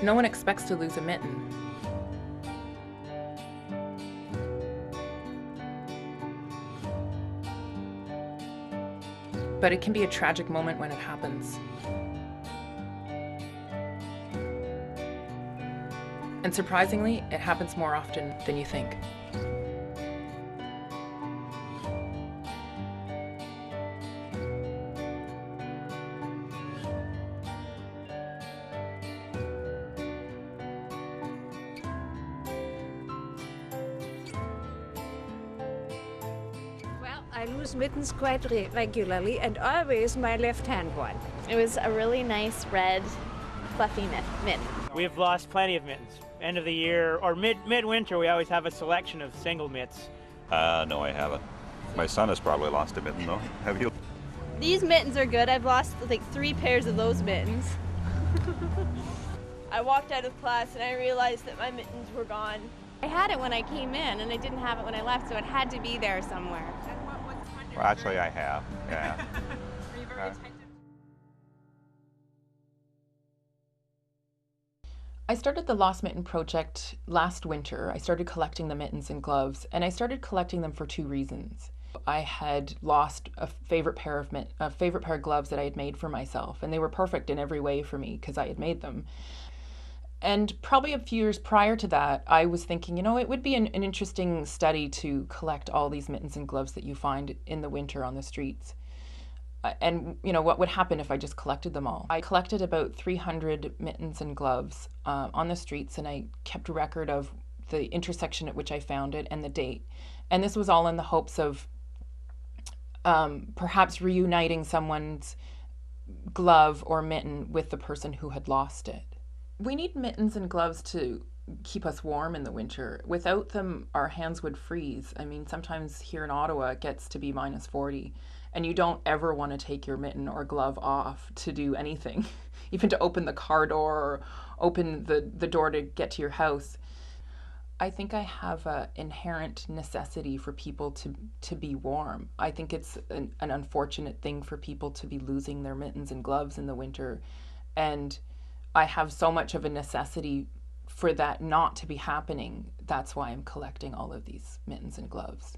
No one expects to lose a mitten. But it can be a tragic moment when it happens. And surprisingly, it happens more often than you think. Well, I lose mittens quite regularly, and always my left-hand one. It was a really nice red, fluffy mitten. We've lost plenty of mittens. End of the year, or midwinter, we always have a selection of single mitts. No, I haven't. My son has probably lost a mitten, though. Have you? These mittens are good. I've lost like 3 pairs of those mittens. I walked out of class and I realized that my mittens were gone. I had it when I came in and I didn't have it when I left, so it had to be there somewhere. Well, actually, I have. Yeah. Were you very attentive? I started the Lost Mitten project last winter. I started collecting the mittens and gloves, and I started collecting them for 2 reasons. I had lost a favorite pair of gloves that I had made for myself, and they were perfect in every way for me because I had made them. And probably a few years prior to that, I was thinking, it would be an interesting study to collect all these mittens and gloves that you find in the winter on the streets. And, what would happen if I just collected them all? I collected about 300 mittens and gloves on the streets, and I kept a record of the intersection at which I found it and the date. And this was all in the hopes of perhaps reuniting someone's glove or mitten with the person who had lost it. We need mittens and gloves to keep us warm in the winter. Without them, our hands would freeze. I mean, sometimes here in Ottawa, it gets to be minus 40. And you don't ever want to take your mitten or glove off to do anything, even to open the car door or open the door to get to your house. I think I have an inherent necessity for people to be warm. I think it's an unfortunate thing for people to be losing their mittens and gloves in the winter. And I have so much of a necessity for that not to be happening. That's why I'm collecting all of these mittens and gloves.